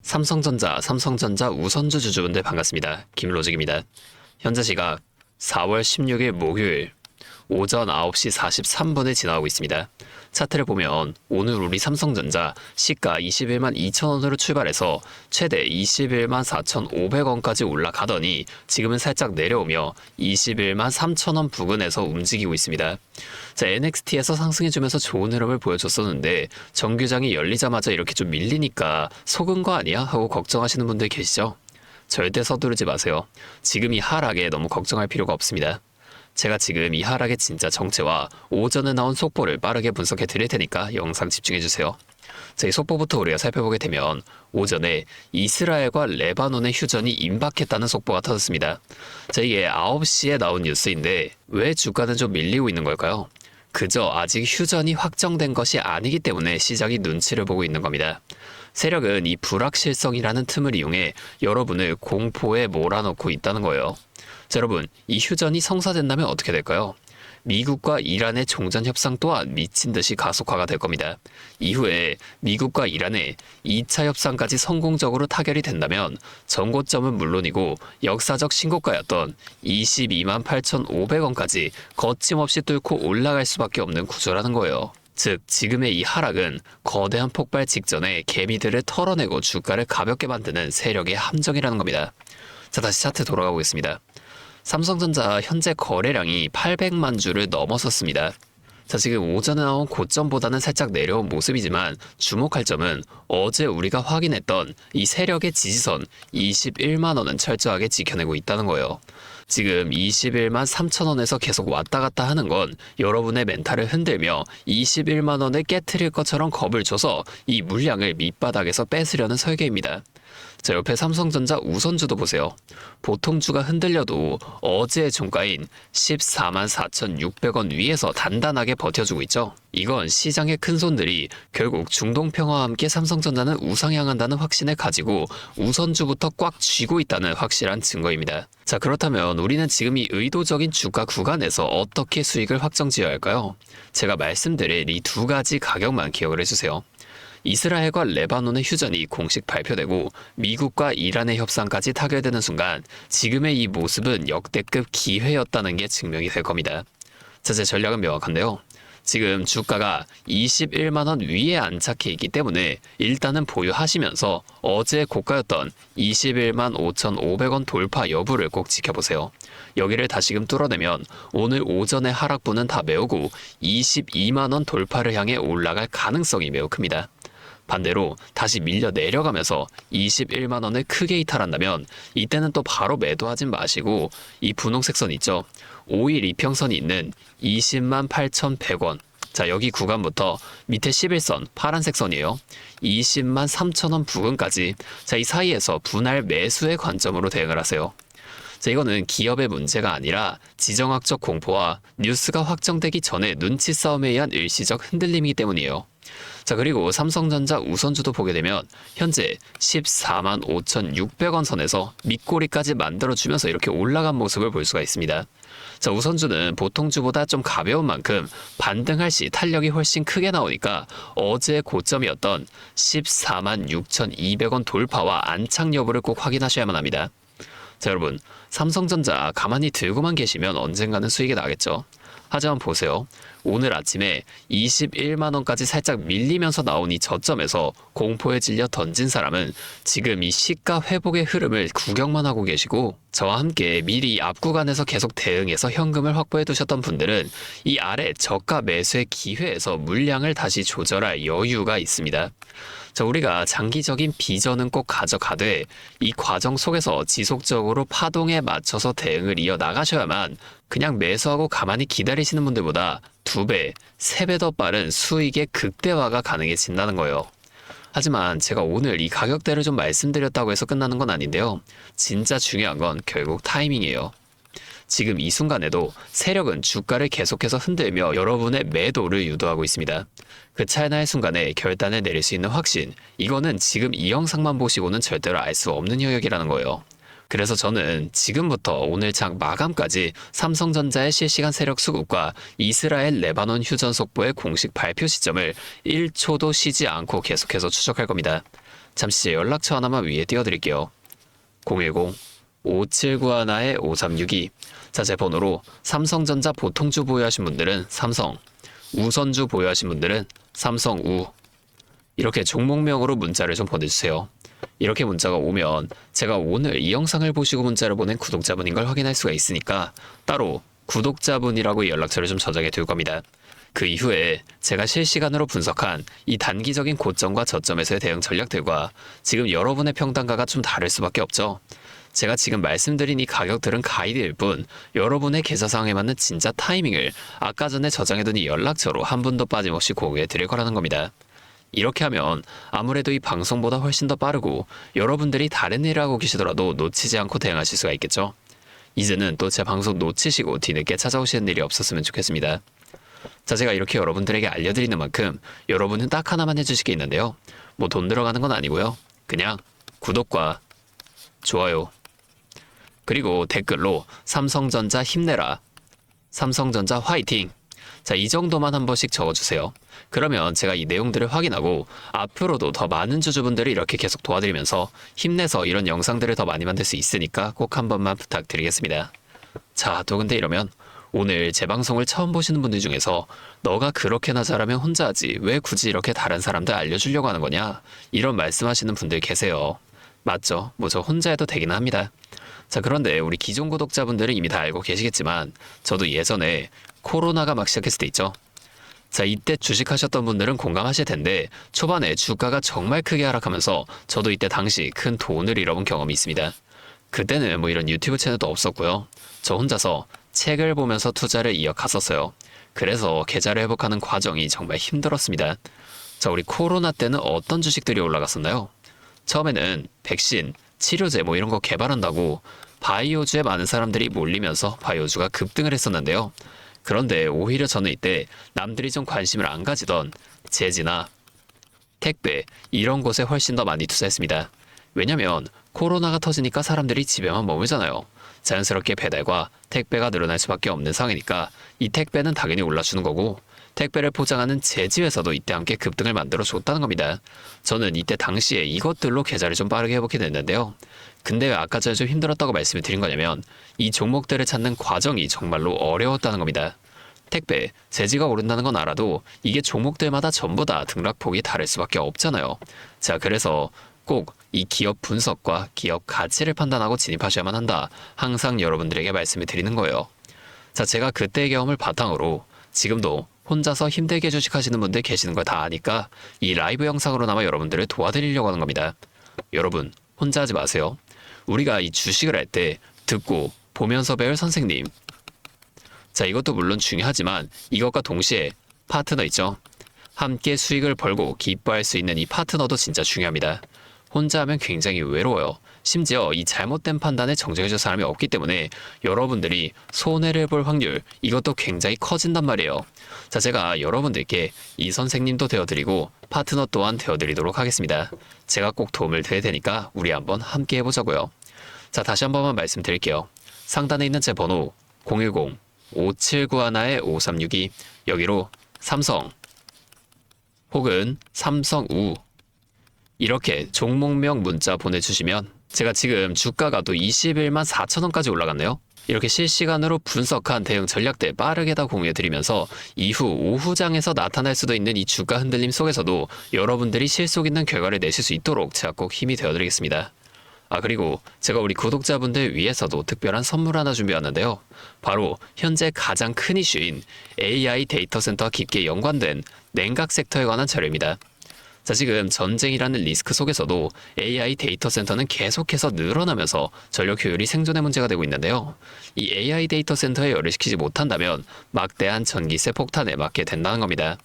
삼성전자 우선주 주주분들 반갑습니다. 김로직입니다. 현재 시각 4월 16일 목요일 오전 9시 43분을 지나가고 있습니다. 차트를 보면 오늘 우리 삼성전자 시가 21만 2천원으로 출발해서 최대 21만 4,500원까지 올라가더니 지금은 살짝 내려오며 21만 3천원 부근에서 움직이고 있습니다. 자, NXT에서 상승해주면서 좋은 흐름을 보여줬었는데 정규장이 열리자마자 이렇게 좀 밀리니까 속은 거 아니야? 하고 걱정하시는 분들 계시죠? 절대 서두르지 마세요. 지금 이 하락에 너무 걱정할 필요가 없습니다. 제가 지금 이 하락의 진짜 정체와 오전에 나온 속보를 빠르게 분석해 드릴 테니까 영상 집중해주세요. 자, 이 속보부터 우리가 살펴보게 되면 오전에 이스라엘과 레바논의 휴전이 임박했다는 속보가 터졌습니다. 자, 이게 9시에 나온 뉴스인데 왜 주가는 좀 밀리고 있는 걸까요? 그저 아직 휴전이 확정된 것이 아니기 때문에 시장이 눈치를 보고 있는 겁니다. 세력은 이 불확실성이라는 틈을 이용해 여러분을 공포에 몰아넣고 있다는 거예요. 자, 여러분, 이 휴전이 성사된다면 어떻게 될까요? 미국과 이란의 종전 협상 또한 미친 듯이 가속화가 될 겁니다. 이후에 미국과 이란의 2차 협상까지 성공적으로 타결이 된다면 전고점은 물론이고 역사적 신고가였던 22만 8,500원까지 거침없이 뚫고 올라갈 수밖에 없는 구조라는 거예요. 즉, 지금의 이 하락은 거대한 폭발 직전에 개미들을 털어내고 주가를 가볍게 만드는 세력의 함정이라는 겁니다. 자, 다시 차트 돌아가 보겠습니다. 삼성전자 현재 거래량이 800만 주를 넘어섰습니다. 자, 지금 오전에 나온 고점보다는 살짝 내려온 모습이지만 주목할 점은 어제 우리가 확인했던 이 세력의 지지선 21만 원은 철저하게 지켜내고 있다는 거예요. 지금 21만 3천원에서 계속 왔다 갔다 하는 건 여러분의 멘탈을 흔들며 21만 원을 깨트릴 것처럼 겁을 줘서 이 물량을 밑바닥에서 뺏으려는 설계입니다. 자, 옆에 삼성전자 우선주도 보세요. 보통 주가 흔들려도 어제의 종가인 14만 4,600원 위에서 단단하게 버텨주고 있죠. 이건 시장의 큰손들이 결국 중동평화와 함께 삼성전자는 우상향한다는 확신을 가지고 우선주부터 꽉 쥐고 있다는 확실한 증거입니다. 자, 그렇다면 우리는 지금 이 의도적인 주가 구간에서 어떻게 수익을 확정지어야 할까요? 제가 말씀드릴 이 두 가지 가격만 기억을 해주세요. 이스라엘과 레바논의 휴전이 공식 발표되고 미국과 이란의 협상까지 타결되는 순간 지금의 이 모습은 역대급 기회였다는 게 증명이 될 겁니다. 자, 제 전략은 명확한데요. 지금 주가가 21만 원 위에 안착해 있기 때문에 일단은 보유하시면서 어제 고가였던 21만 5,500원 돌파 여부를 꼭 지켜보세요. 여기를 다시금 뚫어내면 오늘 오전의 하락분은 다 메우고 22만 원 돌파를 향해 올라갈 가능성이 매우 큽니다. 반대로 다시 밀려 내려가면서 21만 원을 크게 이탈한다면 이때는 또 바로 매도하진 마시고 이 분홍색 선 있죠? 5일 이평선이 있는 20만 8,100원. 자, 여기 구간부터 밑에 11선 파란색 선이에요. 20만 3천원 부근까지. 자, 이 사이에서 분할 매수의 관점으로 대응을 하세요. 자, 이거는 기업의 문제가 아니라 지정학적 공포와 뉴스가 확정되기 전에 눈치 싸움에 의한 일시적 흔들림이기 때문이에요. 자, 그리고 삼성전자 우선주도 보게 되면 현재 14만 5,600원 선에서 밑꼬리까지 만들어주면서 이렇게 올라간 모습을 볼 수가 있습니다. 자, 우선주는 보통주보다 좀 가벼운 만큼 반등할 시 탄력이 훨씬 크게 나오니까 어제 고점이었던 14만 6,200원 돌파와 안착 여부를 꼭 확인하셔야만 합니다. 자, 여러분, 삼성전자 가만히 들고만 계시면 언젠가는 수익이 나겠죠. 하지만 보세요. 오늘 아침에 21만 원까지 살짝 밀리면서 나온 이 저점에서 공포에 질려 던진 사람은 지금 이 시가 회복의 흐름을 구경만 하고 계시고 저와 함께 미리 앞 구간에서 계속 대응해서 현금을 확보해 두셨던 분들은 이 아래 저가 매수의 기회에서 물량을 다시 조절할 여유가 있습니다. 자, 우리가 장기적인 비전은 꼭 가져가되 이 과정 속에서 지속적으로 파동에 맞춰서 대응을 이어나가셔야만 그냥 매수하고 가만히 기다리시는 분들보다 2배, 3배 더 빠른 수익의 극대화가 가능해진다는 거예요. 하지만 제가 오늘 이 가격대를 좀 말씀드렸다고 해서 끝나는 건 아닌데요. 진짜 중요한 건 결국 타이밍이에요. 지금 이 순간에도 세력은 주가를 계속해서 흔들며 여러분의 매도를 유도하고 있습니다. 그 찰나의 순간에 결단을 내릴 수 있는 확신, 이거는 지금 이 영상만 보시고는 절대로 알 수 없는 영역이라는 거예요. 그래서 저는 지금부터 오늘 장 마감까지 삼성전자의 실시간 세력 수급과 이스라엘 레바논 휴전 속보의 공식 발표 시점을 1초도 쉬지 않고 계속해서 추적할 겁니다. 잠시 제 연락처 하나만 위에 띄워드릴게요. 010-5791-5362. 자, 제 번호로 삼성전자 보통주 보유하신 분들은 삼성, 우선주 보유하신 분들은 삼성우, 이렇게 종목명으로 문자를 좀 보내주세요. 이렇게 문자가 오면 제가 오늘 이 영상을 보시고 문자를 보낸 구독자분인 걸 확인할 수가 있으니까 따로 구독자분이라고 연락처를 좀 저장해 둘 겁니다. 그 이후에 제가 실시간으로 분석한 이 단기적인 고점과 저점에서의 대응 전략들과 지금 여러분의 평단가가 좀 다를 수밖에 없죠. 제가 지금 말씀드린 이 가격들은 가이드일 뿐 여러분의 계좌 상황에 맞는 진짜 타이밍을 아까 전에 저장해둔 이 연락처로 한 분도 빠짐없이 공유해 드릴 거라는 겁니다. 이렇게 하면 아무래도 이 방송보다 훨씬 더 빠르고 여러분들이 다른 일을 하고 계시더라도 놓치지 않고 대응하실 수가 있겠죠. 이제는 또 제 방송 놓치시고 뒤늦게 찾아오시는 일이 없었으면 좋겠습니다. 자, 제가 이렇게 여러분들에게 알려드리는 만큼 여러분은 딱 하나만 해주실 게 있는데요. 뭐 돈 들어가는 건 아니고요. 그냥 구독과 좋아요, 그리고 댓글로 삼성전자 힘내라, 삼성전자 화이팅, 자, 이 정도만 한 번씩 적어주세요. 그러면 제가 이 내용들을 확인하고 앞으로도 더 많은 주주분들을 이렇게 계속 도와드리면서 힘내서 이런 영상들을 더 많이 만들 수 있으니까 꼭 한 번만 부탁드리겠습니다. 자, 또 근데 이러면 오늘 제 방송을 처음 보시는 분들 중에서 너가 그렇게나 잘하면 혼자 하지 왜 굳이 이렇게 다른 사람들 알려주려고 하는 거냐, 이런 말씀하시는 분들 계세요. 맞죠? 뭐 저 혼자 해도 되긴 합니다. 자, 그런데 우리 기존 구독자분들은 이미 다 알고 계시겠지만 저도 예전에 코로나가 막 시작했을 때 있죠. 자, 이때 주식하셨던 분들은 공감하실 텐데 초반에 주가가 정말 크게 하락하면서 저도 이때 당시 큰 돈을 잃어본 경험이 있습니다. 그때는 뭐 이런 유튜브 채널도 없었고요. 저 혼자서 책을 보면서 투자를 이어갔었어요. 그래서 계좌를 회복하는 과정이 정말 힘들었습니다. 자, 우리 코로나 때는 어떤 주식들이 올라갔었나요? 처음에는 백신, 치료제 뭐 이런 거 개발한다고 바이오주에 많은 사람들이 몰리면서 바이오주가 급등을 했었는데요. 그런데 오히려 저는 이때 남들이 좀 관심을 안 가지던 제지나 택배 이런 곳에 훨씬 더 많이 투자했습니다. 왜냐면 코로나가 터지니까 사람들이 집에만 머물잖아요. 자연스럽게 배달과 택배가 늘어날 수밖에 없는 상황이니까 이 택배는 당연히 올라주는 거고 택배를 포장하는 제지회사도 이때 함께 급등을 만들어 줬다는 겁니다. 저는 이때 당시에 이것들로 계좌를 좀 빠르게 회복해 냈는데요. 근데 왜 아까 전에 좀 힘들었다고 말씀을 드린 거냐면 이 종목들을 찾는 과정이 정말로 어려웠다는 겁니다. 택배, 제지가 오른다는 건 알아도 이게 종목들마다 전부 다 등락폭이 다를 수밖에 없잖아요. 자, 그래서 꼭 이 기업 분석과 기업 가치를 판단하고 진입하셔야만 한다. 항상 여러분들에게 말씀을 드리는 거예요. 자, 제가 그때의 경험을 바탕으로 지금도 혼자서 힘들게 주식하시는 분들 계시는 걸 다 아니까 이 라이브 영상으로나마 여러분들을 도와드리려고 하는 겁니다. 여러분, 혼자 하지 마세요. 우리가 이 주식을 할 때 듣고 보면서 배울 선생님. 자, 이것도 물론 중요하지만 이것과 동시에 파트너 있죠. 함께 수익을 벌고 기뻐할 수 있는 이 파트너도 진짜 중요합니다. 혼자 하면 굉장히 외로워요. 심지어 이 잘못된 판단에 정정해줄 사람이 없기 때문에 여러분들이 손해를 볼 확률, 이것도 굉장히 커진단 말이에요. 자, 제가 여러분들께 이 선생님도 되어드리고 파트너 또한 되어드리도록 하겠습니다. 제가 꼭 도움을 드릴 테니까 우리 한번 함께 해보자고요. 자, 다시 한 번만 말씀드릴게요. 상단에 있는 제 번호 010-5791-5362, 여기로 삼성 혹은 삼성우 이렇게 종목명 문자 보내주시면 제가 지금 주가가 또 21만 4천원까지 올라갔네요. 이렇게 실시간으로 분석한 대응 전략들 빠르게 다 공유해드리면서 이후 오후장에서 나타날 수도 있는 이 주가 흔들림 속에서도 여러분들이 실속 있는 결과를 내실 수 있도록 제가 꼭 힘이 되어드리겠습니다. 아, 그리고 제가 우리 구독자분들 위해서도 특별한 선물 하나 준비했는데요. 바로 현재 가장 큰 이슈인 AI 데이터 센터와 깊게 연관된 냉각 섹터에 관한 자료입니다. 자, 지금 전쟁이라는 리스크 속에서도 AI 데이터 센터는 계속해서 늘어나면서 전력 효율이 생존의 문제가 되고 있는데요. 이 AI 데이터 센터에 열을 식히지 못한다면 막대한 전기세 폭탄에 맞게 된다는 겁니다.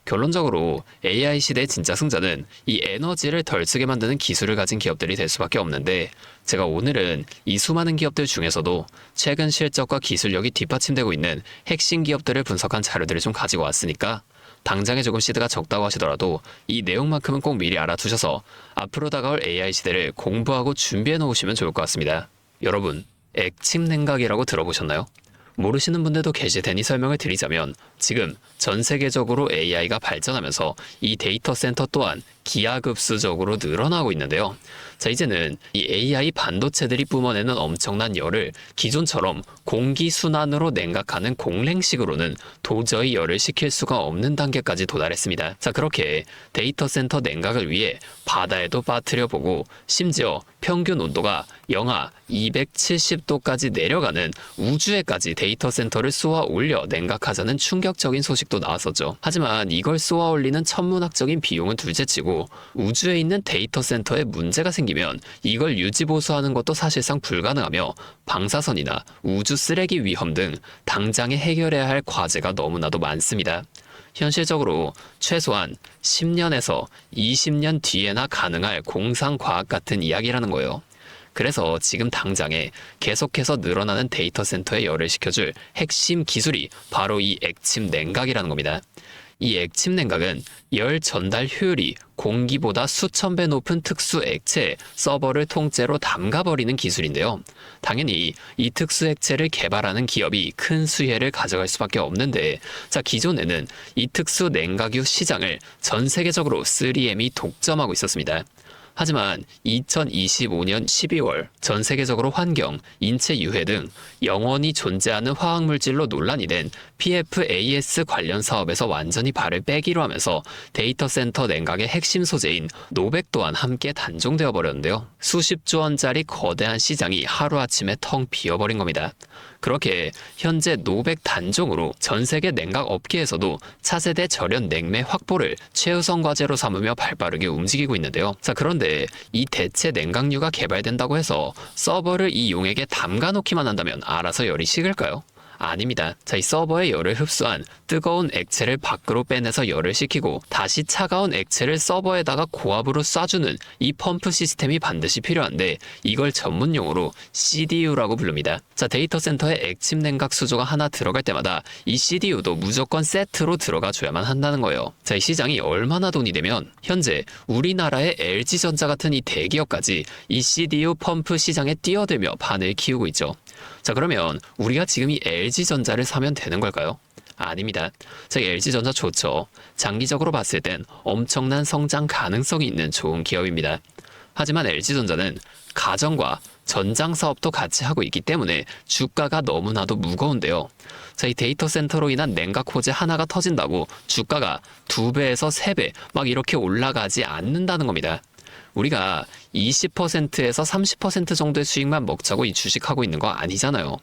결론적으로 AI 시대의 진짜 승자는 이 에너지를 덜 쓰게 만드는 기술을 가진 기업들이 될 수밖에 없는데 제가 오늘은 이 수많은 기업들 중에서도 최근 실적과 기술력이 뒷받침되고 있는 핵심 기업들을 분석한 자료들을 좀 가지고 왔으니까 당장에 조금 시드가 적다고 하시더라도 이 내용만큼은 꼭 미리 알아두셔서 앞으로 다가올 AI 시대를 공부하고 준비해 놓으시면 좋을 것 같습니다. 여러분, 액침 냉각이라고 들어보셨나요? 모르시는 분들도 계실 테니 설명을 드리자면 지금 전 세계적으로 AI가 발전하면서 이 데이터 센터 또한 기하급수적으로 늘어나고 있는데요. 자, 이제는 이 AI 반도체들이 뿜어내는 엄청난 열을 기존처럼 공기순환으로 냉각하는 공랭식으로는 도저히 열을 식힐 수가 없는 단계까지 도달했습니다. 자, 그렇게 데이터 센터 냉각을 위해 바다에도 빠뜨려 보고 심지어 평균 온도가 영하 270도까지 내려가는 우주에까지 데이터 센터를 쏘아 올려 냉각하자는 충격적인 소식도 나왔었죠. 하지만 이걸 쏘아 올리는 천문학적인 비용은 둘째치고 우주에 있는 데이터 센터에 문제가 생기면 이걸 유지 보수하는 것도 사실상 불가능하며 방사선이나 우주 쓰레기 위험 등 당장에 해결해야 할 과제가 너무나도 많습니다. 현실적으로 최소한 10년에서 20년 뒤에나 가능할 공상과학 같은 이야기라는 거예요. 그래서 지금 당장에 계속해서 늘어나는 데이터 센터에 열을 식혀줄 핵심 기술이 바로 이 액침 냉각이라는 겁니다. 이 액침 냉각은 열 전달 효율이 공기보다 수천 배 높은 특수 액체에 서버를 통째로 담가버리는 기술인데요. 당연히 이 특수 액체를 개발하는 기업이 큰 수혜를 가져갈 수밖에 없는데, 자, 기존에는 이 특수 냉각유 시장을 전 세계적으로 3M이 독점하고 있었습니다. 하지만 2025년 12월 전 세계적으로 환경, 인체 유해 등 영원히 존재하는 화학물질로 논란이 된 PFAS 관련 사업에서 완전히 발을 빼기로 하면서 데이터 센터 냉각의 핵심 소재인 노백 또한 함께 단종되어 버렸는데요. 수십조 원짜리 거대한 시장이 하루아침에 텅 비어버린 겁니다. 그렇게 현재 노백 단종으로 전 세계 냉각 업계에서도 차세대 절연 냉매 확보를 최우선 과제로 삼으며 발빠르게 움직이고 있는데요. 자, 그런데 이 대체 냉각유가 개발된다고 해서 서버를 이 용액에 담가 놓기만 한다면 알아서 열이 식을까요? 아닙니다. 자, 이 서버의 열을 흡수한 뜨거운 액체를 밖으로 빼내서 열을 식히고 다시 차가운 액체를 서버에다가 고압으로 쏴주는 이 펌프 시스템이 반드시 필요한데 이걸 전문 용어로 CDU라고 부릅니다. 자, 데이터 센터에 액침 냉각 수조가 하나 들어갈 때마다 이 CDU도 무조건 세트로 들어가 줘야만 한다는 거예요. 자, 이 시장이 얼마나 돈이 되면 현재 우리나라의 LG전자 같은 이 대기업까지 이 CDU 펌프 시장에 뛰어들며 판을 키우고 있죠. 자, 그러면 우리가 지금 이 LG전자를 사면 되는 걸까요? 아닙니다. 자, LG전자 좋죠. 장기적으로 봤을 땐 엄청난 성장 가능성이 있는 좋은 기업입니다. 하지만 LG전자는 가전과 전장 사업도 같이 하고 있기 때문에 주가가 너무나도 무거운데요. 자, 이 데이터 센터로 인한 냉각 호재 하나가 터진다고 주가가 2배에서 3배 막 이렇게 올라가지 않는다는 겁니다. 우리가 20%에서 30% 정도의 수익만 먹자고 이 주식하고 있는 거 아니잖아요.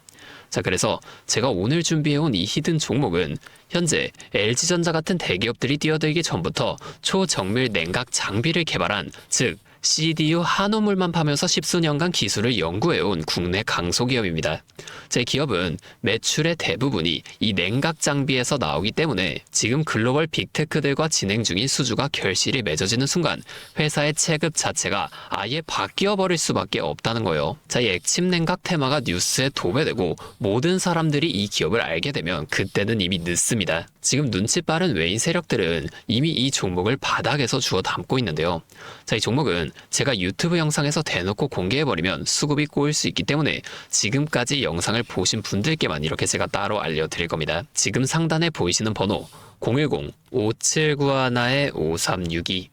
자, 그래서 제가 오늘 준비해온 이 히든 종목은 현재 LG전자 같은 대기업들이 뛰어들기 전부터 초정밀 냉각 장비를 개발한, 즉 CDU 한우물만 파면서 십수년간 기술을 연구해온 국내 강소기업입니다. 제 기업은 매출의 대부분이 이 냉각 장비에서 나오기 때문에 지금 글로벌 빅테크들과 진행 중인 수주가 결실이 맺어지는 순간 회사의 체급 자체가 아예 바뀌어버릴 수밖에 없다는 거예요. 자, 이 액침 냉각 테마가 뉴스에 도배되고 모든 사람들이 이 기업을 알게 되면 그때는 이미 늦습니다. 지금 눈치 빠른 외인 세력들은 이미 이 종목을 바닥에서 주워 담고 있는데요. 자, 이 종목은 제가 유튜브 영상에서 대놓고 공개해버리면 수급이 꼬일 수 있기 때문에 지금까지 영상을 보신 분들께만 이렇게 제가 따로 알려드릴 겁니다. 지금 상단에 보이시는 번호 010-5791-5362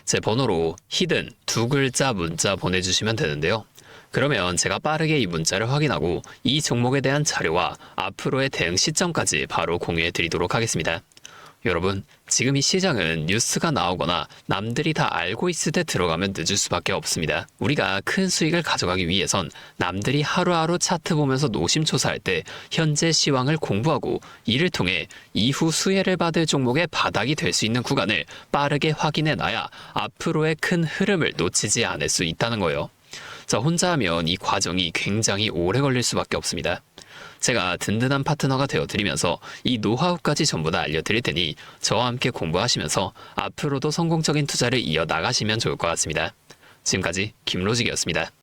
제 번호로 히든 2글자 문자 보내주시면 되는데요. 그러면 제가 빠르게 이 문자를 확인하고 이 종목에 대한 자료와 앞으로의 대응 시점까지 바로 공유해 드리도록 하겠습니다. 여러분, 지금 이 시장은 뉴스가 나오거나 남들이 다 알고 있을 때 들어가면 늦을 수밖에 없습니다. 우리가 큰 수익을 가져가기 위해선 남들이 하루하루 차트 보면서 노심초사할 때 현재 시황을 공부하고 이를 통해 이후 수혜를 받을 종목의 바닥이 될 수 있는 구간을 빠르게 확인해 놔야 앞으로의 큰 흐름을 놓치지 않을 수 있다는 거예요. 자, 혼자 하면 이 과정이 굉장히 오래 걸릴 수밖에 없습니다. 제가 든든한 파트너가 되어드리면서 이 노하우까지 전부 다 알려드릴 테니 저와 함께 공부하시면서 앞으로도 성공적인 투자를 이어나가시면 좋을 것 같습니다. 지금까지 김로직이었습니다.